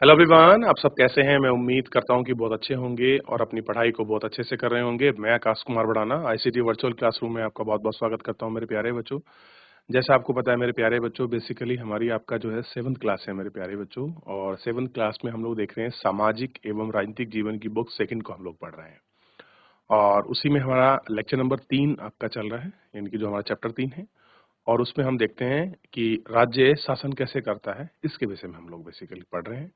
Hello everyone, आप सब कैसे हैं? मैं उम्मीद करता हूं कि बहुत अच्छे होंगे और अपनी पढ़ाई को बहुत अच्छे से कर रहे होंगे। मैं Akash Kumar Badana ICT virtual classroom में आपका बहुत-बहुत स्वागत करता हूं मेरे प्यारे बच्चों। जैसा आपको पता है मेरे प्यारे बच्चों, बेसिकली हमारी आपका जो है 7th क्लास है मेरे प्यारे बच्चों, और 7th क्लास में हम लोग देख रहे हैं सामाजिक एवं राजनीतिक जीवन की बुक सेकंड को हम लोग पढ़ रहे हैं। और उसी में हमारा लेक्चर नंबर 3 आपका चल रहा है, यानी कि जो हमारा चैप्टर 3 है। और उसमें हम देखते हैं कि राज्य शासन कैसे करता है, इसके विषय में हम लोग बेसिकली पढ़ रहे हैं।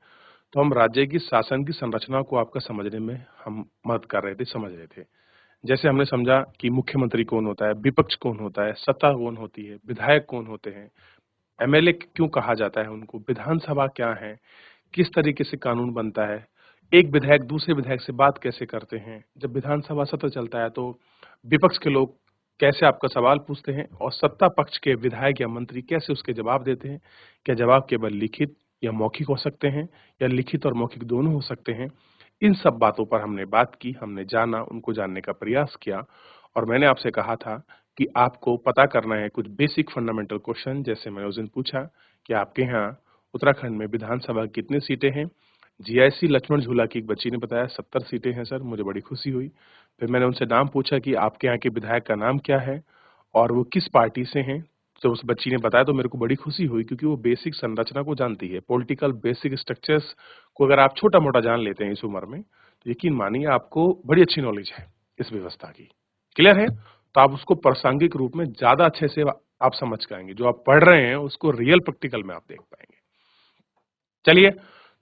तो हम राज्य की शासन की संरचना को आपका समझने में हम मदद कर रहे थे, समझ रहे थे। जैसे हमने समझा कि मुख्यमंत्री कौन होता है, विपक्ष कौन होता है, सत्ता कौन होती है, विधायक कौन होते हैं, एमएलए क्यों कहा जाता है उनको, विधानसभा क्या है, किस तरीके से कानून बनता है, एक विधायक दूसरे विधायक से बात कैसे करते हैं, जब विधानसभा सत्र चलता है तो विपक्ष के लोग कैसे आपका सवाल पूछते हैं और सत्ता पक्ष के विधायक या मंत्री कैसे उसके जवाब देते हैं। क्या जवाब केवल लिखित या मौखिक हो सकते हैं, या लिखित और मौखिक दोनों हो सकते हैं। इन सब बातों पर हमने बात की, हमने जाना, उनको जानने का प्रयास किया। और मैंने आपसे कहा था कि आपको पता करना है कुछ बेसिक फंडामेंटल क्वेश्चन। जैसे मैंने उस दिन पूछा कि आपके यहाँ उत्तराखंड में विधानसभा की कितनी सीटें हैं। जीआईसी लक्ष्मण झूला की एक बच्ची ने बताया 70 सीटें हैं सर, मुझे बड़ी खुशी हुई। फिर मैंने उनसे नाम पूछा कि आपके यहाँ के विधायक का नाम क्या है और वो किस पार्टी से हैं। तो उस बच्ची ने बताया तो मेरे को बड़ी खुशी हुई, क्योंकि वो बेसिक संरचना को जानती है। पॉलिटिकल बेसिक स्ट्रक्चर्स को अगर आप छोटा मोटा जान लेते हैं इस उम्र में, तो यकीन मानिए आपको बड़ी अच्छी नॉलेज है इस व्यवस्था की। क्लियर है? तो आप उसको प्रासंगिक रूप में ज्यादा अच्छे से आप समझ पाएंगे। जो आप पढ़ रहे हैं उसको रियल प्रैक्टिकल में आप देख पाएंगे। चलिए,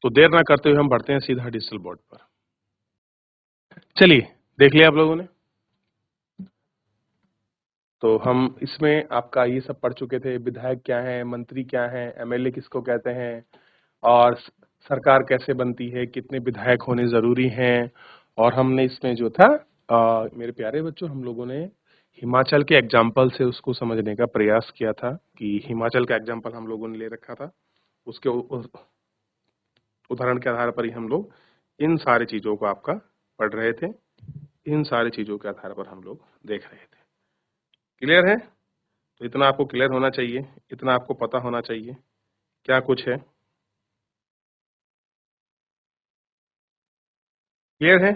तो देर ना करते हुए हम बढ़ते हैं सीधा डिजिटल बोर्ड पर। चलिए, देख लिया आप लोगों ने। तो हम इसमें आपका ये सब पढ़ चुके थे, विधायक क्या है, मंत्री क्या है, एमएलए किसको कहते हैं, और सरकार कैसे बनती है, कितने विधायक होने जरूरी हैं। और हमने इसमें जो था मेरे प्यारे बच्चों, हम लोगों ने हिमाचल के एग्जाम्पल से उसको समझने का प्रयास किया था कि हिमाचल का एग्जाम्पल हम लोगों ने ले रखा था। उसके उदाहरण के आधार पर ही हम लोग इन सारी चीजों को आपका पढ़ रहे थे। इन सारी चीजों के आधार पर हम लोग देख रहे थे। क्लियर है? तो इतना आपको क्लियर होना चाहिए, इतना आपको पता होना चाहिए क्या कुछ है। क्लियर है?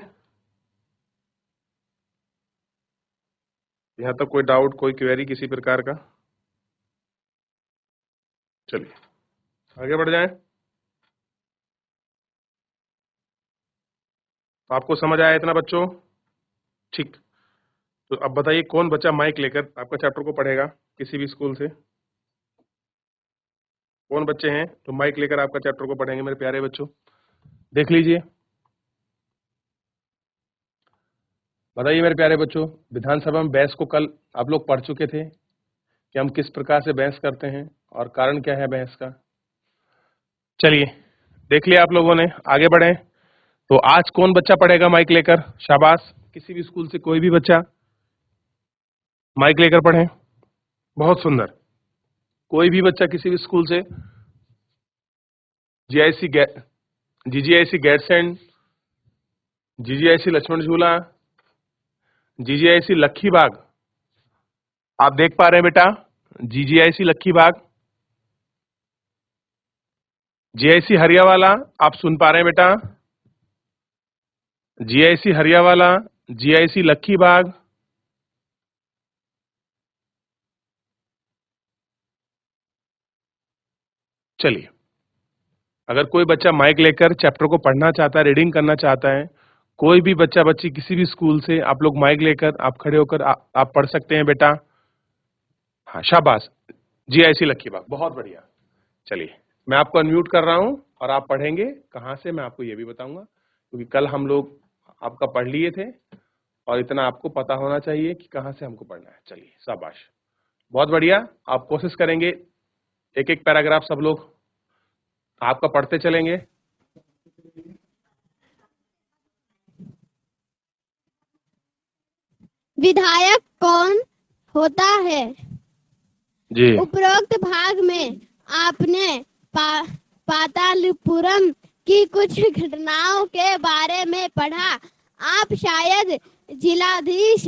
यहाँ तक कोई डाउट, कोई क्वेरी किसी प्रकार का? चलिए आगे बढ़ जाएं। तो आपको समझ आया इतना बच्चों? ठीक। तो अब बताइए कौन बच्चा माइक लेकर आपका चैप्टर को पढ़ेगा किसी भी स्कूल से? कौन बच्चे हैं जो माइक लेकर आपका चैप्टर को पढ़ेंगे मेरे प्यारे बच्चों? देख लीजिए, बताइए मेरे प्यारे बच्चों। विधानसभा में बहस को कल आप लोग पढ़ चुके थे कि हम किस प्रकार से बहस करते हैं और कारण क्या है बहस का। चलिए, देख लिया आप लोगों ने, आगे बढ़े। तो आज कौन बच्चा पढ़ेगा माइक लेकर? शाबाश, किसी भी स्कूल से कोई भी बच्चा माइक लेकर पढ़े। बहुत सुंदर। कोई भी बच्चा किसी भी स्कूल से, GIC GGIC Gairsain, GGIC Lakshman Jhula, GGIC लक्खी बाग, आप देख पा रहे हैं बेटा? जीजीआईसी लक्खी बाग, जीआईसी हरियावाला, आप सुन पा रहे हैं बेटा? जीआईसी हरियावाला, जीआईसी लक्खी बाग। चलिए, अगर कोई बच्चा माइक लेकर चैप्टर को पढ़ना चाहता है, रीडिंग करना चाहता है, कोई भी बच्चा बच्ची किसी भी स्कूल से, आप लोग माइक लेकर आप खड़े होकर आप पढ़ सकते हैं बेटा। हाँ शाबाश, जीआईसी लक्खी बाग, बहुत बढ़िया। चलिए, मैं आपको अनम्यूट कर रहा हूं और आप पढ़ेंगे कहां से मैं आपको ये भी बताऊंगा, क्योंकि कल हम लोग आपका पढ़ लिए थे और इतना आपको पता होना चाहिए कि कहां से हमको पढ़ना है। चलिए शाबाश, बहुत बढ़िया। आप कोशिश करेंगे एक एक पैराग्राफ सब लोग आपका पढ़ते चलेंगे। विधायक कौन होता है? जी उपरोक्त भाग में आपने पातालपुरम की कुछ घटनाओं के बारे में पढ़ा। आप शायद जिलाधीश,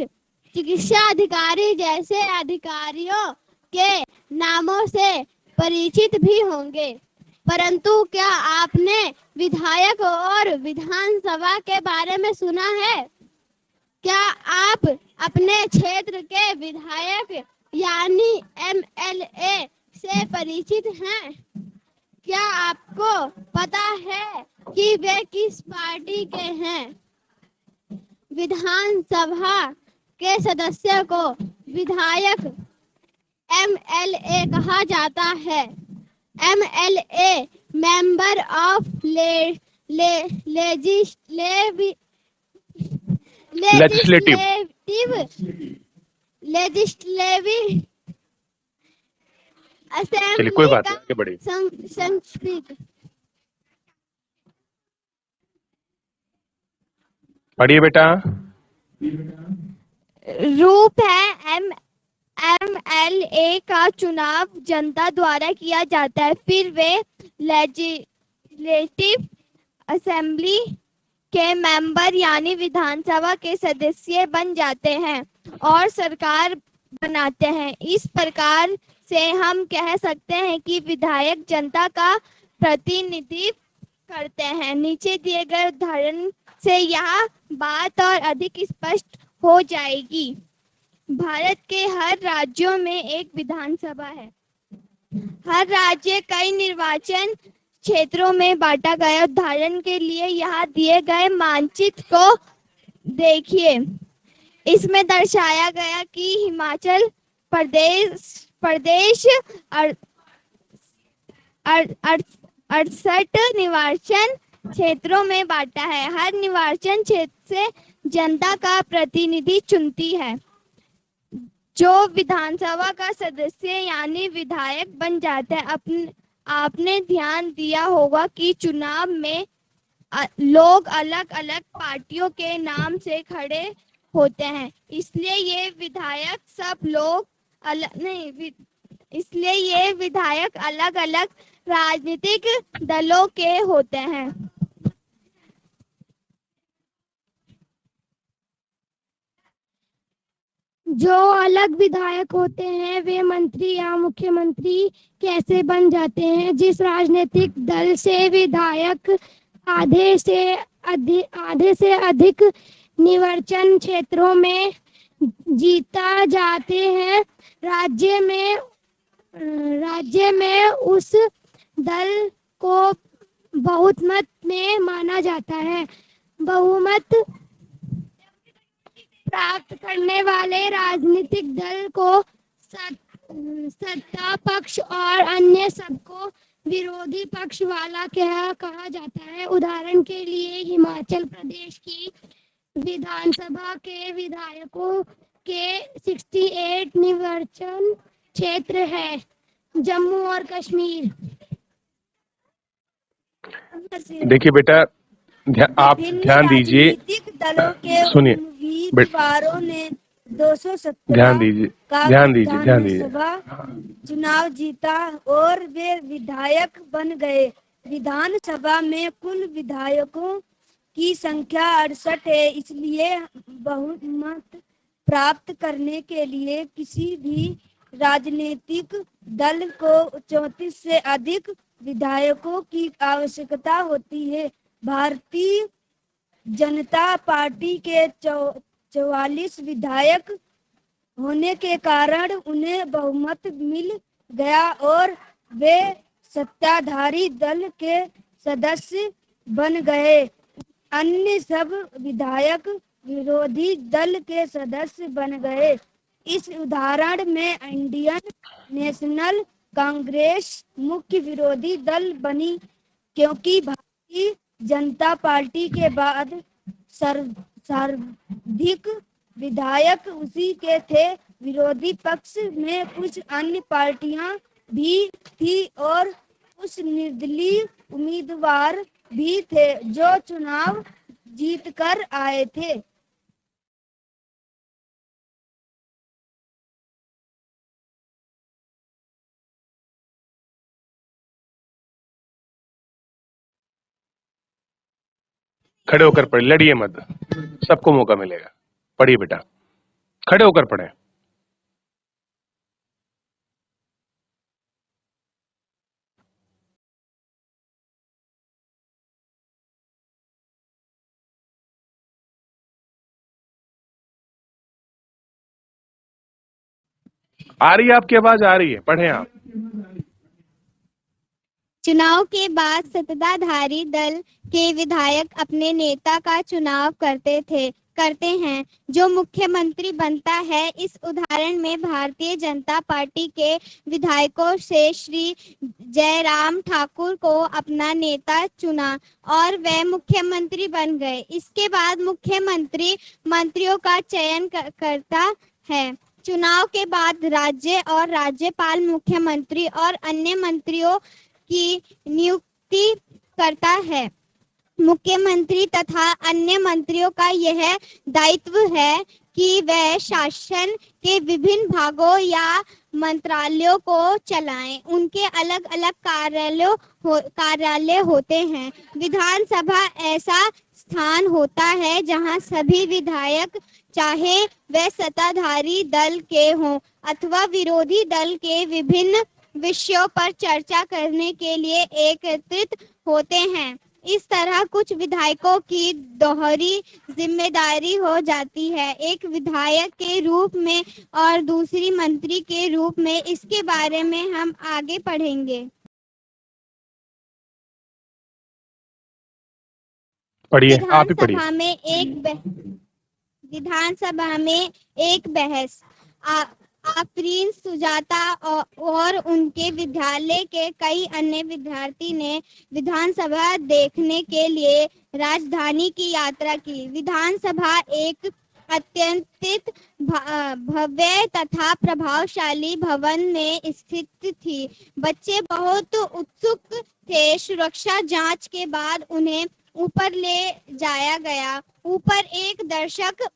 चिकित्सा अधिकारी जैसे अधिकारियों के नामों से परिचित भी होंगे। परंतु क्या आपने विधायक और विधानसभा के बारे में सुना है? क्या आप अपने क्षेत्र के विधायक यानी एमएलए से परिचित हैं? क्या आपको पता है कि वे किस पार्टी के हैं? विधानसभा के सदस्य को विधायक एमएलए कहा जाता है। MLA member of legislative. Legislative चलिए कोई असेंबली बात का नहीं, आगे बढ़िए। संस्कृत पढ़िए बेटा। रूप है। एमएलए का चुनाव जनता द्वारा किया जाता है, फिर वे लेजिस्लेटिव असेंबली के मेंबर यानी विधानसभा के सदस्य बन जाते हैं और सरकार बनाते हैं। इस प्रकार से हम कह सकते हैं कि विधायक जनता का प्रतिनिधित्व करते हैं। नीचे दिए गए उदाहरण से यह बात और अधिक स्पष्ट हो जाएगी। भारत के हर राज्यों में एक विधानसभा है। हर राज्य कई निर्वाचन क्षेत्रों में बांटा गया। उदाहरण के लिए यहाँ दिए गए मानचित्र को देखिए। इसमें दर्शाया गया कि हिमाचल प्रदेश 68 निर्वाचन क्षेत्रों में बांटा है। हर निर्वाचन क्षेत्र से जनता का प्रतिनिधि चुनती है, जो विधानसभा का सदस्य यानी विधायक बन जाते हैं। आपने ध्यान दिया होगा कि चुनाव में लोग अलग अलग पार्टियों के नाम से खड़े होते हैं, इसलिए ये विधायक अलग अलग राजनीतिक दलों के होते हैं। जो अलग विधायक होते हैं वे मंत्री या मुख्यमंत्री कैसे बन जाते हैं? जिस राजनीतिक दल से विधायक आधे से अधिक निर्वाचन क्षेत्रों में जीता जाते हैं, राज्य में उस दल को बहुमत में माना जाता है। बहुमत प्राप्त करने वाले राजनीतिक दल को सत्ता पक्ष और अन्य सबको विरोधी पक्ष वाला कहा जाता है। उदाहरण के लिए हिमाचल प्रदेश की विधानसभा के विधायकों के 68 निर्वाचन क्षेत्र है। जम्मू और कश्मीर। देखिए बेटा, आप ध्यान दीजिए, राजनीतिक दलों के सुनिए, उम्मीदवारों ने 217 ध्यान दीजिए, का ध्यान दीजिए, ध्यान दीजिए। विधानसभा चुनाव जीता और वे विधायक बन गए। विधानसभा में कुल विधायकों की संख्या 68 है, इसलिए बहुमत प्राप्त करने के लिए किसी भी राजनीतिक दल को 34 से अधिक विधायकों की आवश्यकता होती है। भारतीय जनता पार्टी के 44 विधायक होने के कारण उन्हें बहुमत मिल गया और वे सत्ताधारी दल के सदस्य बन गए। अन्य सब विधायक विरोधी दल के सदस्य बन गए। इस उदाहरण में इंडियन नेशनल कांग्रेस मुख्य विरोधी दल बनी, क्योंकि भारतीय जनता पार्टी के बाद सर्वाधिक विधायक उसी के थे। विरोधी पक्ष में कुछ अन्य पार्टियां भी थी और कुछ निर्दलीय उम्मीदवार भी थे जो चुनाव जीतकर आए थे। खड़े होकर पढ़े, लड़िए मत, सबको मौका मिलेगा। पढ़िए बेटा, खड़े होकर पढ़े। आ रही है आपकी आवाज? आ रही है, पढ़ें आप। चुनाव के बाद सत्ताधारी दल के विधायक अपने नेता का चुनाव करते हैं जो मुख्यमंत्री बनता है। इस उदाहरण में भारतीय जनता पार्टी के विधायकों से श्री जयराम ठाकुर को अपना नेता चुना और वे मुख्यमंत्री बन गए। इसके बाद मुख्यमंत्री मंत्रियों का चयन करता है। चुनाव के बाद राज्य और राज्यपाल मुख्यमंत्री और अन्य मंत्रियों की नियुक्ति करता है। मुख्यमंत्री तथा अन्य मंत्रियों का यह दायित्व है कि वे शासन के विभिन्न भागों या मंत्रालयों को चलाएं। उनके अलग अलग कार्यालय होते हैं। विधानसभा ऐसा स्थान होता है जहां सभी विधायक, चाहे वे सत्ताधारी दल के हों अथवा विरोधी दल के, विभिन्न विषयों पर चर्चा करने के लिए एकत्रित होते हैं। इस तरह कुछ विधायकों की दोहरी जिम्मेदारी हो जाती है, एक विधायक के रूप में और दूसरी मंत्री के रूप में। इसके बारे में हम आगे पढ़ेंगे। पढ़िए, आप ही पढ़िए। विधानसभा में एक बहस। आफरीन सुजाता और उनके विद्यालय के कई अन्य विद्यार्थी ने विधानसभा देखने के लिए राजधानी की यात्रा की। विधानसभा एक अत्यंत भव्य तथा प्रभावशाली भवन में स्थित थी। बच्चे बहुत उत्सुक थे। सुरक्षा जांच के बाद उन्हें ऊपर ले जाया गया। ऊपर एक दर्शक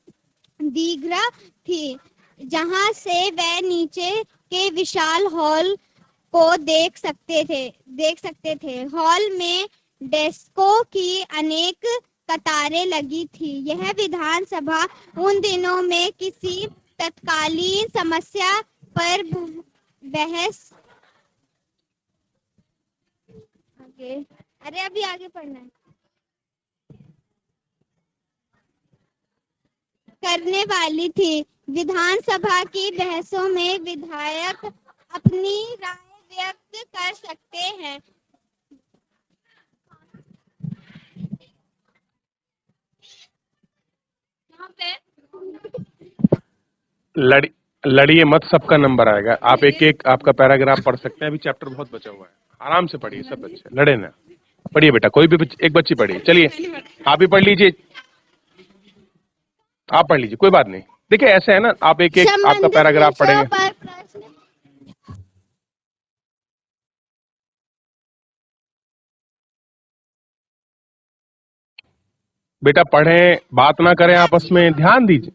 दीर्घा थी जहां से वे नीचे के विशाल हॉल को देख सकते थे। हॉल में डेस्कों की अनेक कतारें लगी थी। यह विधानसभा उन दिनों में किसी तत्कालीन समस्या पर बहस अभी आगे पढ़ना है करने वाली थी। विधानसभा की बहसों में विधायक अपनी राय व्यक्त कर सकते हैं। लड़िए मत, सबका नंबर आएगा। आप एक एक आपका पैराग्राफ पढ़ सकते हैं। अभी चैप्टर बहुत बचा हुआ है, आराम से पढ़िए। सब बच्चे लड़े ना। पढ़िए बेटा, कोई भी एक बच्ची पढ़िए। चलिए आप भी पढ़ लीजिए, आप पढ़ लीजिए, कोई बात नहीं। देखिए ऐसे है ना, आप एक एक आपका पैराग्राफ पढ़ेंगे। बेटा पढ़ें, बात ना करें आपस में, ध्यान दीजिए।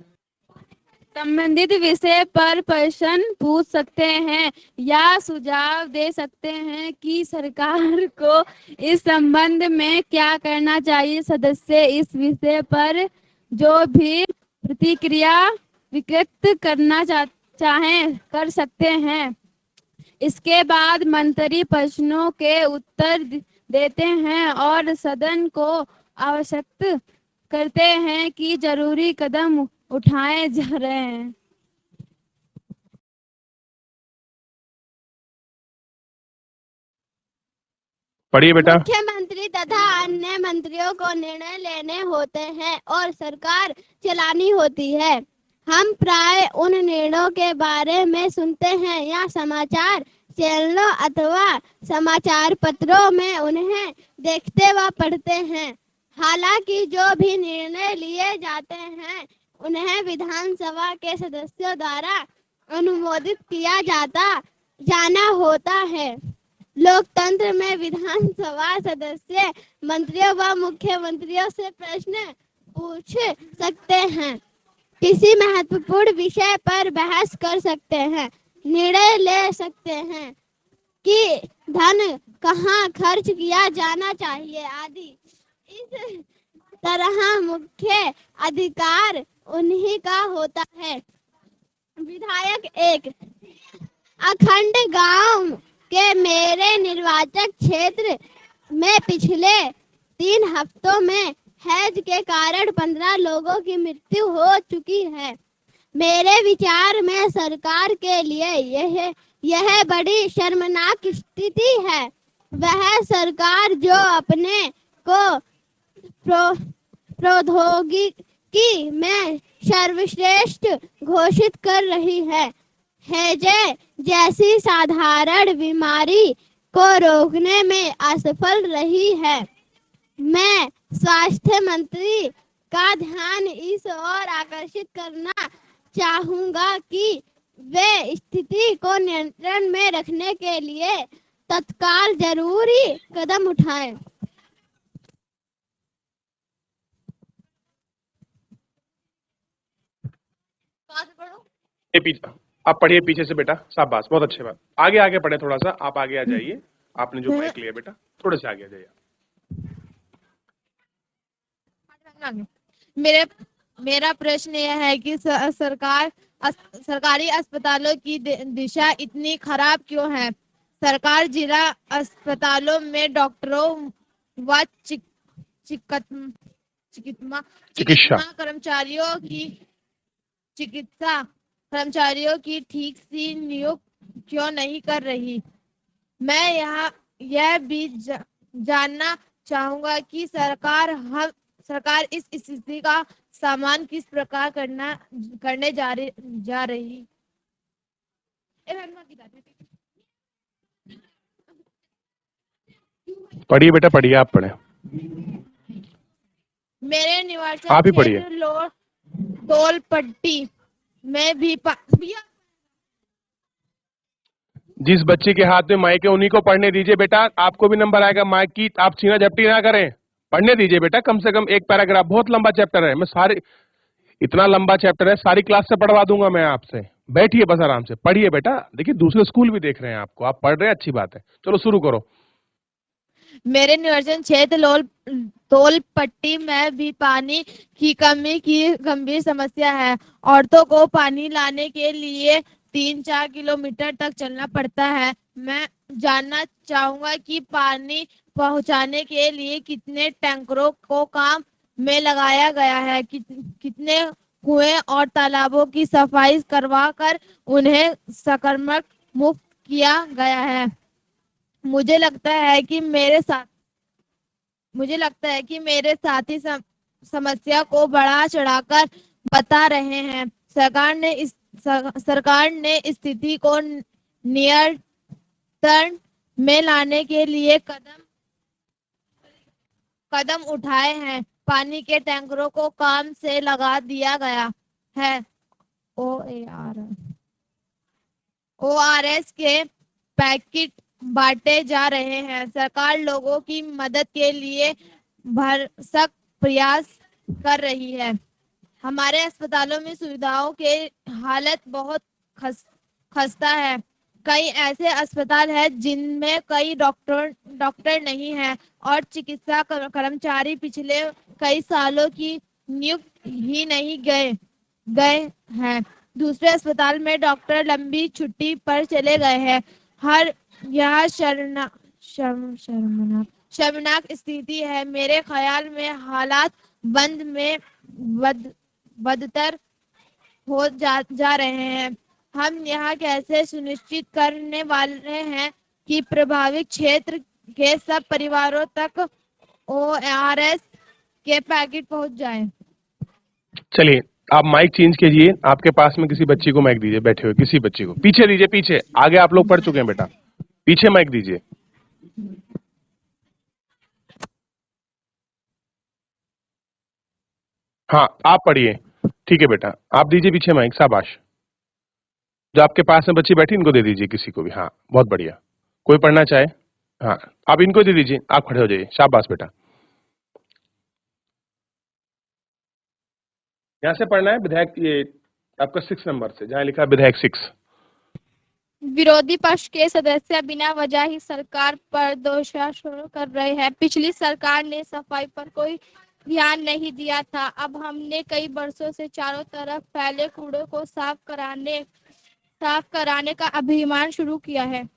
संबंधित विषय पर प्रश्न पूछ सकते हैं या सुझाव दे सकते हैं कि सरकार को इस संबंध में क्या करना चाहिए। सदस्य इस विषय पर जो भी प्रतिक्रिया व्यक्त करना चाहें कर सकते हैं। इसके बाद मंत्री प्रश्नों के उत्तर देते हैं और सदन को आवश्यक करते हैं कि जरूरी कदम उठाए जा रहे हैं। पढ़िए बेटा। मुख्यमंत्री तथा अन्य मंत्रियों को निर्णय लेने होते हैं और सरकार चलानी होती है। हम प्राय उन निर्णयों के बारे में सुनते हैं या समाचार चैनलों अथवा समाचार पत्रों में उन्हें देखते व पढ़ते हैं। हालांकि जो भी निर्णय लिए जाते हैं उन्हें विधानसभा के सदस्यों द्वारा अनुमोदित किया जाना होता है। लोकतंत्र में विधानसभा सदस्य मंत्रियों व मुख्यमंत्रियों से प्रश्न पूछ सकते हैं, किसी महत्वपूर्ण विषय पर बहस कर सकते हैं, निर्णय ले सकते हैं कि धन कहाँ खर्च किया जाना चाहिए आदि। इस तरह मुख्य अधिकार उन्हीं का होता है। विधायक एक। अखंड गांव के मेरे निर्वाचक क्षेत्र में पिछले 3 हफ्तों में हैज के कारण 15 लोगों की मृत्यु हो चुकी है। मेरे विचार में सरकार के लिए यह बड़ी शर्मनाक स्थिति है। वह सरकार जो अपने को प्रौद्योगिकी में सर्वश्रेष्ठ घोषित कर रही है, हैजे जैसी साधारण बीमारी को रोकने में असफल रही है। मैं स्वास्थ्य मंत्री का ध्यान इस ओर आकर्षित करना चाहूंगा कि वे स्थिति को नियंत्रण में रखने के लिए तत्काल जरूरी कदम उठाएं। आप पढ़िए पीछे से बेटा, शाबाश, बहुत अच्छी बात। आगे आगे पढ़े, थोड़ा सा आप आगे आ जाइए। आपने जो माइक लिया बेटा, थोड़े से आगे आ जाइए। मेरा प्रश्न यह है कि सरकारी अस्पतालों की दिशा इतनी खराब क्यों है? सरकार जिला अस्पतालों में डॉक्टरों व चिकित्सा कर्मचारियों की ठीक से नियुक्ति क्यों नहीं कर रही? मैं यह भी जानना चाहूंगा कि सरकार इस स्थिति का सामना किस प्रकार करने जा रही। पढ़िए बेटा, पढ़िए, आप पढ़े। मेरे निवास आप ही पढ़िए। तोलपट्टी में भी जिस बच्चे के हाथ में माइक है उन्हीं को पढ़ने दीजिए बेटा, आपको भी नंबर आएगा माइक की। आप सीना झपटी ना करें, पढ़ने दीजिए बेटा। कम से कम एक पैराग्राफ, बहुत लंबा चैप्टर है। मैं सारे, इतना लंबा चैप्टर है, सारी क्लास से पढ़वा दूंगा मैं आपसे। बैठिए बस, आराम से पढ़िए बेटा। देखिए दूसरे स्कूल भी देख रहे हैं आपको, आप पढ़ रहे हैं, अच्छी बात है। चलो शुरू करो। मेरे निर्वाचन क्षेत्र तोलपट्टी में भी पानी की कमी की गंभीर समस्या है। औरतों को पानी लाने के लिए 3-4 किलोमीटर तक चलना पड़ता है। मैं जानना चाहूंगा कि पानी पहुंचाने के लिए कितने टैंकरों को काम में लगाया गया है, कितने कुएं और तालाबों की सफाई करवाकर उन्हें संक्रमण मुक्त किया गया है। मुझे लगता है कि मेरे साथी समस्या को बढ़ा चढ़ाकर बता रहे हैं। सरकार ने स्थिति को नियंत्रण में लाने के लिए कदम उठाए हैं। पानी के टैंकरों को काम से लगा दिया गया है। ORS के पैकेट बांटे जा रहे हैं। सरकार लोगों की मदद के लिए भरसक प्रयास कर रही है। हमारे अस्पतालों में सुविधाओं के हालत बहुत खस्ता है। कई ऐसे अस्पताल हैं जिनमें कई डॉक्टर नहीं हैं और चिकित्सा कर्मचारी पिछले कई सालों की नियुक्त ही नहीं गए हैं। दूसरे अस्पताल में डॉक्टर लंबी छुट्टी पर चले गए हैं। यह शर्मनाक स्थिति है। मेरे ख्याल में हालात बदतर हो जा रहे हैं। हम यह कैसे सुनिश्चित करने वाले हैं कि प्रभावित क्षेत्र के सब परिवारों तक ORS के पैकेट पहुंच जाएं? चलिए आप माइक चेंज कीजिए। आपके पास में किसी बच्ची को माइक दीजिए, बैठे हुए किसी बच्ची को। पीछे दीजिए, पीछे। आगे आप लोग पढ़ चुके हैं बेटा, पीछे माइक दीजिए। हाँ आप पढ़िए, ठीक है बेटा, आप दीजिए पीछे माइक। शाबाश। जो आपके पास में बच्ची बैठी इनको दे दीजिए किसी को भी। हाँ बहुत बढ़िया। कोई पढ़ना चाहे, हाँ आप इनको दे दीजिए। आप खड़े हो जाइए। शाबाश बेटा। यहाँ से पढ़ना है विधायक, ये आपका 6 नंबर से, जहाँ लिखा है विधायक 6। विरोधी पक्ष के सदस्य बिना वजह ही सरकार पर दोषारोप कर रहे हैं। पिछली सरकार ने सफाई पर कोई ध्यान नहीं दिया था। अब हमने कई वर्षों से चारों तरफ फैले कूड़े को साफ कराने का अभियान शुरू किया है।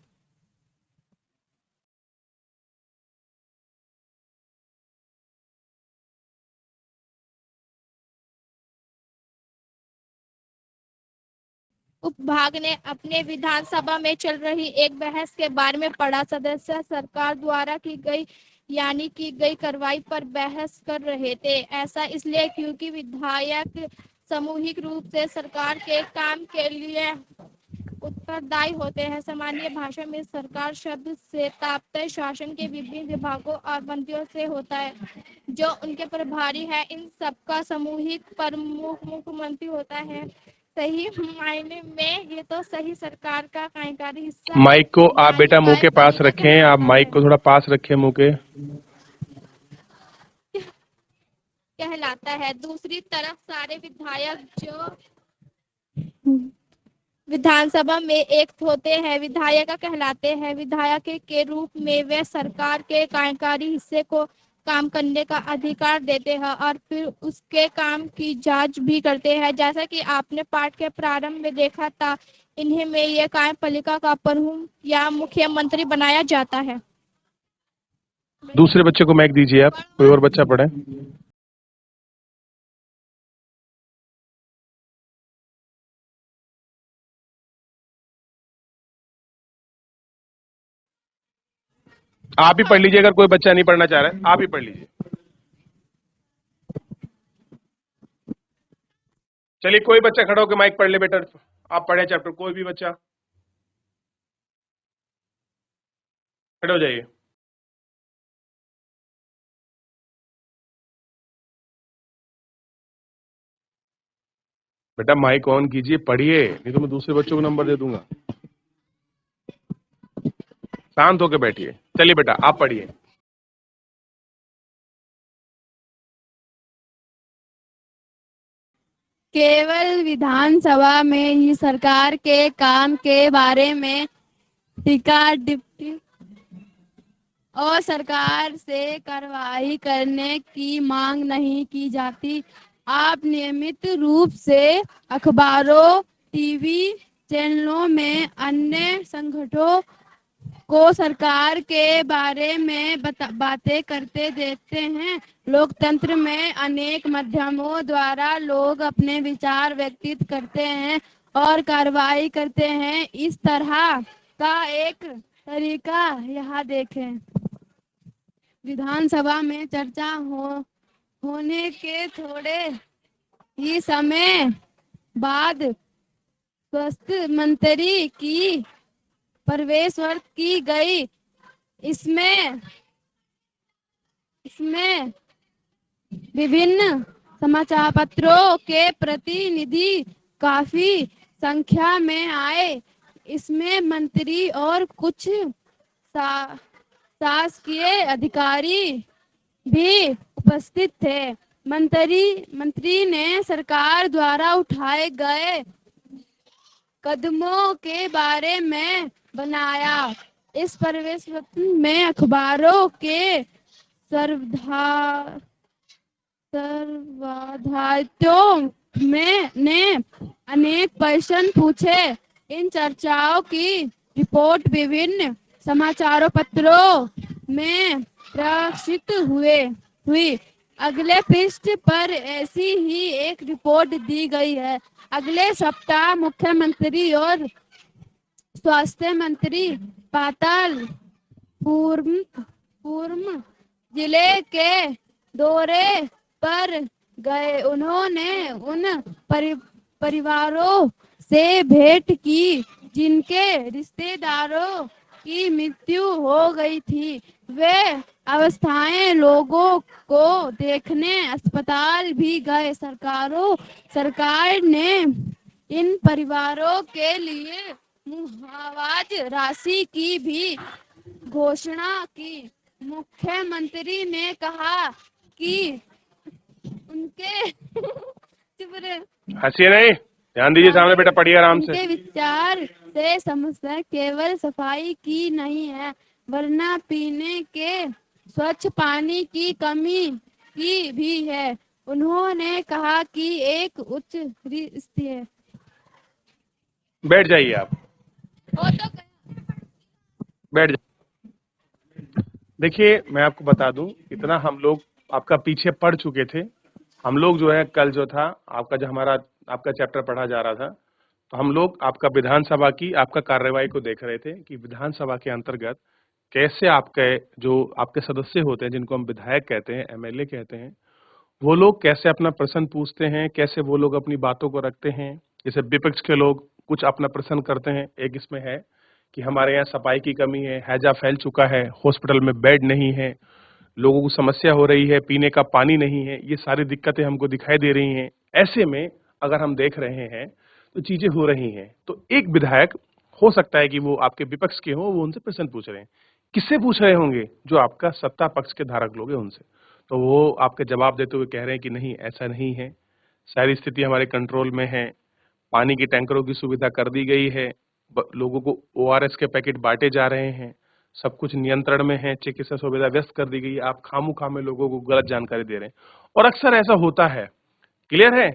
उपभाग ने अपने विधानसभा में चल रही एक बहस के बारे में पढ़ा। सदस्य सरकार द्वारा की गई कार्रवाई पर बहस कर रहे थे। ऐसा इसलिए क्योंकि विधायक सामूहिक रूप से सरकार के काम के लिए उत्तरदायी होते हैं। सामान्य भाषा में सरकार शब्द से तात्पर्य शासन के विभिन्न विभागों और मंत्रियों से होता है जो उनके प्रभारी है। इन सबका सामूहिक प्रमुख मुख्यमंत्री होता है। सही मायने में ये तो सही सरकार का कार्यकारी हिस्सा है। माइक को आप बेटा मुंह के पास रखें, आप माइक को थोड़ा पास रखें मुंह के। कहलाता है। दूसरी तरफ सारे विधायक जो विधानसभा में एक होते हैं विधायक कहलाते हैं। विधायक के रूप में वे सरकार के कार्यकारी हिस्से को काम करने का अधिकार देते हैं और फिर उसके काम की जांच भी करते हैं। जैसा कि आपने पाठ के प्रारंभ में देखा था, इन्हें में यह कार्यपालिका का प्रमुख या मुख्यमंत्री बनाया जाता है। दूसरे बच्चे को माइक दीजिए, आप कोई और बच्चा पढ़े। आप ही पढ़ लीजिए, अगर कोई बच्चा नहीं पढ़ना चाह रहा है आप ही पढ़ लीजिए। चलिए कोई बच्चा खड़ा होकर माइक पढ़ ले बेटा, आप पढ़े चैप्टर, कोई भी बच्चा खड़े हो जाइए। बेटा माइक ऑन कीजिए, पढ़िए, नहीं तो मैं दूसरे बच्चों को नंबर दे दूंगा। शांत होकर बैठिए। चलिए बेटा आप पढ़िए। केवल विधानसभा में ही सरकार के काम के बारे में टीका टिप्पणी और सरकार से कार्रवाई करने की मांग नहीं की जाती। आप नियमित रूप से अखबारों, टीवी चैनलों में अन्य संगठनों को सरकार के बारे में बातें करते देखते हैं। लोकतंत्र में अनेक माध्यमों द्वारा लोग अपने विचार व्यक्त करते हैं और कार्रवाई करते हैं। इस तरह का एक तरीका यहाँ देखें। विधानसभा में चर्चा होने के थोड़े ही समय बाद स्वास्थ्य मंत्री की प्रवेश की गई। इसमें विभिन्न समाचार पत्रों के प्रतिनिधि काफी संख्या में आए। इसमें मंत्री और कुछ शासकीय अधिकारी भी उपस्थित थे। मंत्री ने सरकार द्वारा उठाए गए कदमों के बारे में बनाया। इस प्रवेश में अखबारों के संवाददाताओं ने अनेक प्रश्न पूछे। इन चर्चाओं की रिपोर्ट विभिन्न समाचार पत्रों में प्रकाशित हुई। अगले पृष्ठ पर ऐसी ही एक रिपोर्ट दी गई है। अगले सप्ताह मुख्यमंत्री और स्वास्थ्य मंत्री पातालपुरम जिले के दौरे पर गए। उन्होंने उन परिवारों से भेंट की जिनके रिश्तेदारों की मृत्यु हो गई थी। वे अवस्थाएं लोगों को देखने अस्पताल भी गए। सरकार ने इन परिवारों के लिए मुआवजा राशि की भी घोषणा की। मुख्यमंत्री ने कहा कि उनके हंसिए नहीं, ध्यान दीजिए सामने बेटा, पढ़िए आराम से। उनके विचार से समस्या केवल सफाई की नहीं है वरना पीने के स्वच्छ पानी की कमी की भी है। उन्होंने कहा कि एक उच्च स्थिति है। बैठ जाइए आप, बैठ जाइए। देखिए मैं आपको बता दूं, इतना हम लोग आपका पीछे पढ़ चुके थे। हम लोग जो है कल जो था आपका जो आपका चैप्टर पढ़ा जा रहा था, तो हम लोग आपका विधानसभा की आपका कार्यवाही को देख रहे थे कि विधानसभा के अंतर्गत कैसे आपके जो आपके सदस्य होते हैं, जिनको हम विधायक कहते हैं, एमएलए कहते हैं, वो लोग कैसे अपना प्रश्न पूछते हैं, कैसे वो लोग अपनी बातों को रखते हैं। जैसे विपक्ष के लोग कुछ अपना प्रश्न करते हैं, एक इसमें है कि हमारे यहाँ सफाई की कमी है, हैजा फैल चुका है, हॉस्पिटल में बेड नहीं है, लोगों को समस्या हो रही है, पीने का पानी नहीं है, ये सारी दिक्कतें हमको दिखाई दे रही हैं। ऐसे में अगर हम देख रहे हैं तो चीजें हो रही हैं, तो एक विधायक हो सकता है कि वो आपके विपक्ष के हो, वो उनसे प्रश्न पूछ रहे हैं। किससे पूछ रहे होंगे? जो आपका सत्ता पक्ष के धारक लोग हैं उनसे। तो वो आपके जवाब देते हुए कह रहे हैं कि नहीं, ऐसा नहीं है, सारी स्थिति हमारे कंट्रोल में है, पानी की टैंकरों की सुविधा कर दी गई है, लोगों को ओआरएस के पैकेट बांटे जा रहे हैं, सब कुछ नियंत्रण में है, चिकित्सा सुविधा व्यस्त कर दी गई है, आप खामोखाम लोगों को गलत जानकारी दे रहे हैं। और अक्सर ऐसा होता है, क्लियर है।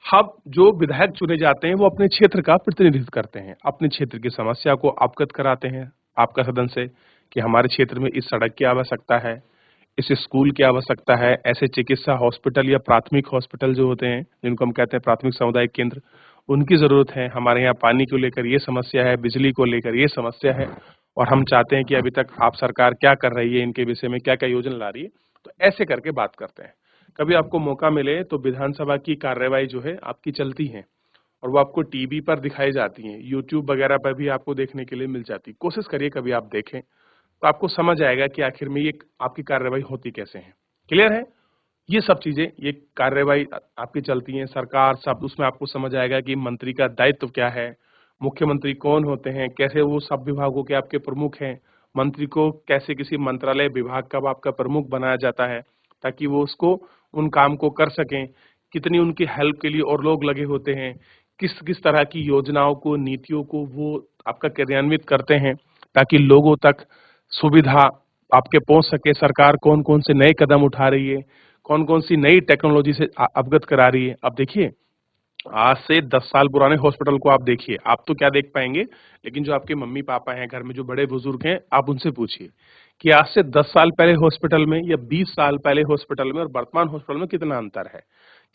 अब जो विधायक चुने जाते हैं वो अपने क्षेत्र का प्रतिनिधित्व करते हैं, अपने क्षेत्र की समस्या को अवगत कराते हैं आपका सदन से कि हमारे क्षेत्र में इस सड़क की आवश्यकता है, इस स्कूल की आवश्यकता है, ऐसे चिकित्सा हॉस्पिटल या प्राथमिक हॉस्पिटल जो होते हैं, जिनको हम कहते हैं प्राथमिक सामुदायिक केंद्र, उनकी जरूरत है। हमारे यहाँ पानी को लेकर ये समस्या है, बिजली को लेकर ये समस्या है, और हम चाहते हैं कि अभी तक आप सरकार क्या कर रही है, इनके विषय में क्या क्या योजना ला रही है। तो ऐसे करके बात करते हैं। कभी आपको मौका मिले तो विधानसभा की कार्यवाही जो है आपकी चलती है, और वो आपको टीवी पर दिखाई जाती हैं, यूट्यूब वगैरह पर भी आपको देखने के लिए मिल जाती है। कोशिश करिए कभी आप देखें, तो आपको समझ आएगा कि आखिर में ये आपकी कार्यवाही होती कैसे है। क्लियर है? ये सब चीजें, ये कार्यवाही आपकी चलती है, सरकार सब, उसमें आपको समझ आएगा कि मंत्री का दायित्व क्या है, मुख्यमंत्री कौन होते हैं, कैसे वो सब विभागों के आपके प्रमुख हैं, मंत्री को कैसे किसी मंत्रालय विभाग का आपका प्रमुख बनाया जाता है ताकि वो उसको उन काम को कर सकें, कितनी उनकी हेल्प के लिए और लोग लगे होते हैं, किस किस तरह की योजनाओं को, नीतियों को वो आपका क्रियान्वित करते हैं ताकि लोगों तक सुविधा आपके पहुंच सके। सरकार कौन कौन से नए कदम उठा रही है, कौन कौन सी नई टेक्नोलॉजी से अवगत करा रही है। अब देखिए, आज से 10 साल पुराने हॉस्पिटल को आप देखिए, आप तो क्या देख पाएंगे, लेकिन जो आपके मम्मी पापा हैं, घर में जो बड़े बुजुर्ग हैं, आप उनसे पूछिए कि आज से 10 साल पहले हॉस्पिटल में या 20 साल पहले हॉस्पिटल में और वर्तमान हॉस्पिटल में कितना अंतर है,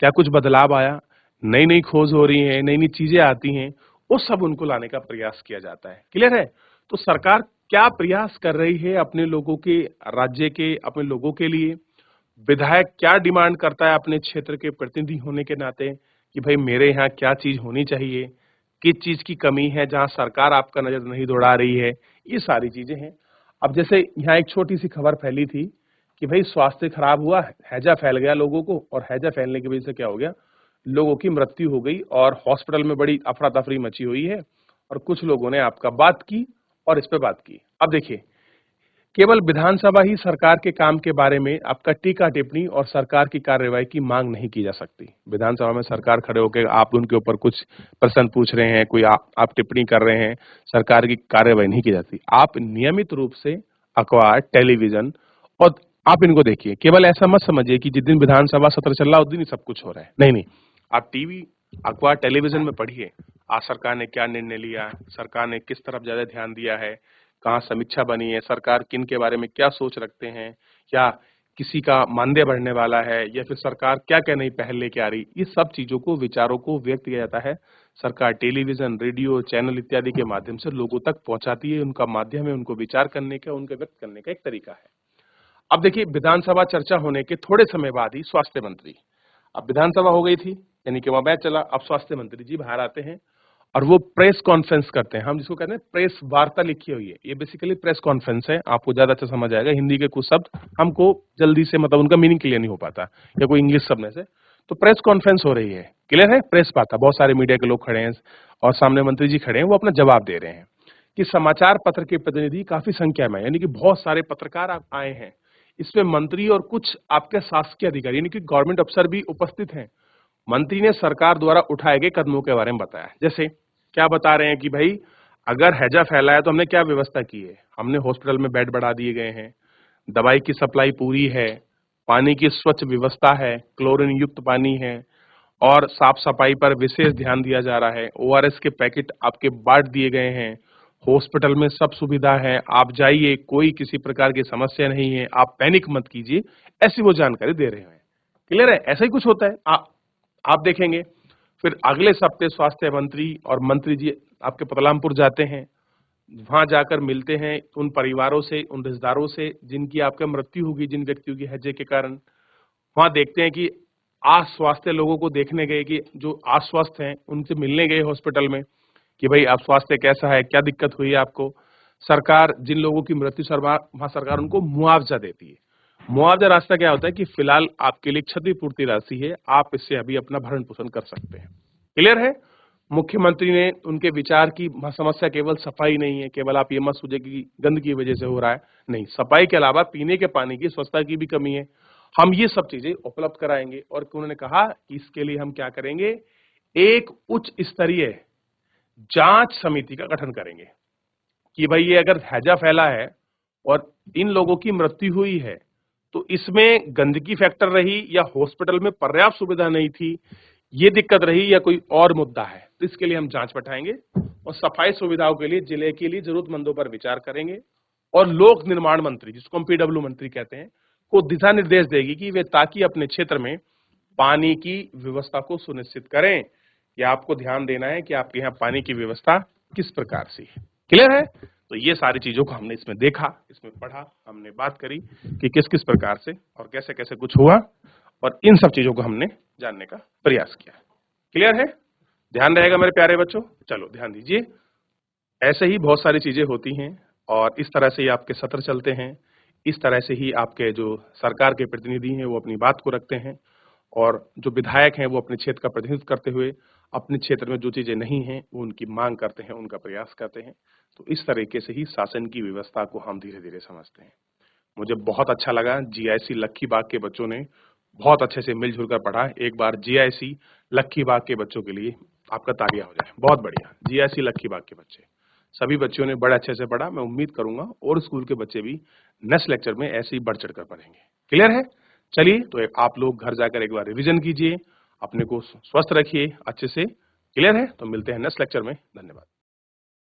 क्या कुछ बदलाव आया, नई नई खोज हो रही है, नई नई चीजें आती हैं, वो सब उनको लाने का प्रयास किया जाता है। क्लियर है? तो सरकार क्या प्रयास कर रही है अपने लोगों के, राज्य के, अपने लोगों के लिए, विधायक क्या डिमांड करता है अपने क्षेत्र के प्रतिनिधि होने के नाते कि भाई मेरे यहाँ क्या चीज होनी चाहिए, किस चीज की कमी है जहां सरकार आपका नजर नहीं दौड़ा रही है, ये सारी चीजें हैं। अब जैसे यहाँ एक छोटी सी खबर फैली थी कि भाई स्वास्थ्य खराब हुआ, हैजा फैल गया लोगों को, और हैजा फैलने की वजह से क्या हो गया, लोगों की मृत्यु हो गई और हॉस्पिटल में बड़ी अफरा तफरी मची हुई है, और कुछ लोगों ने आपका बात की और इस पे बात की। अब देखिए, केवल विधानसभा ही सरकार के काम के बारे में आपका टीका टिप्पणी और सरकार की कार्यवाही की मांग नहीं की जा सकती। विधानसभा में सरकार खड़े होकर आप उनके ऊपर कुछ प्रश्न पूछ रहे हैं, कोई आप टिप्पणी कर रहे हैं, सरकार की कार्यवाही नहीं की जाती। आप नियमित रूप से अखबार, टेलीविजन, और आप इनको देखिए। केवल ऐसा मत समझिए कि जिस दिन विधानसभा सत्र चल रहा है उस दिन ही सब कुछ हो रहा है, नहीं नहीं। आप टीवी, अखबार, टेलीविजन में पढ़िए, आज सरकार ने क्या निर्णय लिया, सरकार ने किस तरफ ज्यादा ध्यान दिया है, कहाँ समीक्षा बनी है, सरकार किन के बारे में क्या सोच रखते हैं, या किसी का मानदेय बढ़ने वाला है, या फिर सरकार क्या क्या नई पहल लेके आ रही, ये सब चीजों को, विचारों को व्यक्त किया जाता है। सरकार टेलीविजन, रेडियो, चैनल इत्यादि के माध्यम से लोगों तक पहुंचाती है। उनका माध्यम है उनको विचार करने का, उनके व्यक्त करने का एक तरीका है। अब देखिए, विधानसभा चर्चा होने के थोड़े समय बाद ही स्वास्थ्य मंत्री, अब विधानसभा हो गई थी यानी कि वहां मैच चला, अब स्वास्थ्य मंत्री जी बाहर आते हैं और वो प्रेस कॉन्फ्रेंस करते हैं। हम जिसको कहते हैं प्रेस वार्ता लिखी हुई है, ये बेसिकली प्रेस कॉन्फ्रेंस है। आपको ज्यादा अच्छा समझ आएगा, हिंदी के कुछ शब्द हमको जल्दी से, मतलब उनका मीनिंग क्लियर नहीं हो पाता, या कोई इंग्लिश शब्द में से, तो प्रेस कॉन्फ्रेंस हो रही है। क्लियर है? प्रेस पाता, बहुत सारे मीडिया के लोग खड़े हैं और सामने मंत्री जी खड़े हैं, वो अपना जवाब दे रहे हैं कि समाचार पत्र के प्रतिनिधि काफी संख्या में, यानी कि बहुत सारे पत्रकार आए हैं, इसमें मंत्री और कुछ आपके शासकीय अधिकारी यानी कि गवर्नमेंट अफसर भी उपस्थित हैं। मंत्री ने सरकार द्वारा उठाए गए कदमों के बारे में बताया। जैसे क्या बता रहे हैं कि भाई अगर हैजा फैला है तो हमने क्या व्यवस्था की है, हमने हॉस्पिटल में बेड बढ़ा दिए गए हैं, दवाई की सप्लाई पूरी है, पानी की स्वच्छ व्यवस्था है, क्लोरीन युक्त पानी है, और साफ सफाई पर विशेष ध्यान दिया जा रहा है, ओआरएस के पैकेट आपके बांट दिए गए हैं, हॉस्पिटल में सब सुविधा है, आप जाइए, कोई किसी प्रकार की समस्या नहीं है, आप पैनिक मत कीजिए, ऐसी वो जानकारी दे रहे हैं। क्लियर है? ऐसा ही कुछ होता है। आप देखेंगे फिर अगले सप्ताह स्वास्थ्य मंत्री और मंत्री जी आपके पतलामपुर जाते हैं, वहां जाकर मिलते हैं उन परिवारों से, उन रिश्तेदारों से जिनकी आपका मृत्यु होगी, जिन व्यक्तियों की हैजे के कारण। वहां देखते हैं कि अस्वस्थ लोगों को देखने गए, कि जो अस्वस्थ हैं उनसे मिलने गए हॉस्पिटल में कि भाई आप स्वास्थ्य कैसा है, क्या दिक्कत हुई है आपको। सरकार जिन लोगों की मृत्यु वहां सरकार उनको मुआवजा देती है। मुआवजा रास्ता क्या होता है कि फिलहाल आपके लिए क्षतिपूर्ति राशि है, आप इससे अभी अपना भरण पोषण कर सकते हैं। क्लियर है? मुख्यमंत्री ने उनके विचार की समस्या केवल सफाई नहीं है, केवल आप ये मत सोचिए कि गंदगी की वजह से हो रहा है, नहीं, सफाई के अलावा पीने के पानी की स्वच्छता की भी कमी है। हम ये सब चीजें उपलब्ध कराएंगे और उन्होंने कहा कि इसके लिए हम क्या करेंगे, एक उच्च स्तरीय जांच समिति का गठन करेंगे कि भाई ये अगर हैजा फैला है और इन लोगों की मृत्यु हुई है तो इसमें गंदगी फैक्टर रही या हॉस्पिटल में पर्याप्त सुविधा नहीं थी, ये दिक्कत रही या कोई और मुद्दा है, तो इसके लिए हम जांच बैठाएंगे और सफाई सुविधाओं के लिए जिले के लिए जरूरतमंदों पर विचार करेंगे। और लोक निर्माण मंत्री, जिसको हम पीडब्ल्यू मंत्री कहते हैं, को दिशा निर्देश देगी कि वे ताकि अपने क्षेत्र में पानी की व्यवस्था को सुनिश्चित करें कि आपको ध्यान देना है कि आपके यहाँ पानी की व्यवस्था किस प्रकार से है। क्लियर है? तो ये सारी चीजों को हमने इसमें देखा, इसमें पढ़ा, हमने बात करी कि किस किस प्रकार से और कैसे कैसे कुछ हुआ और इन सब चीजों को हमने जानने का प्रयास किया। क्लियर है? ध्यान रहेगा मेरे प्यारे बच्चों? चलो ध्यान दीजिए। ऐसे ही बहुत सारी चीजें होती हैं और इस तरह से ही आपके सत्र चलते हैं, इस तरह से ही आपके जो सरकार के प्रतिनिधि हैं वो अपनी बात को रखते हैं और जो विधायक हैं वो अपने क्षेत्र का प्रतिनिधित्व करते हुए अपने क्षेत्र में जो चीजें नहीं हैं वो उनकी मांग करते हैं, उनका प्रयास करते हैं। तो इस तरीके से ही शासन की व्यवस्था को हम धीरे धीरे समझते हैं। मुझे बहुत अच्छा लगा, जीआईसी लक्खीबाग के बच्चों ने बहुत अच्छे से मिलजुल कर पढ़ा। एक बार जीआईसी लक्खीबाग के बच्चों के लिए आपका तालियां हो जाए। बहुत बढ़िया, जीआईसी लक्खीबाग के बच्चे, सभी बच्चों ने बड़े अच्छे से पढ़ा। मैं उम्मीद करूंगा और स्कूल के बच्चे भी नेक्स्ट लेक्चर में ऐसे ही बढ़ चढ़ कर पढ़ेंगे। क्लियर है? चलिए, तो आप लोग घर जाकर एक बार रिवीजन कीजिए, अपने को स्वस्थ रखिए अच्छे से। क्लियर है? तो मिलते हैं नेक्स्ट लेक्चर में। धन्यवाद।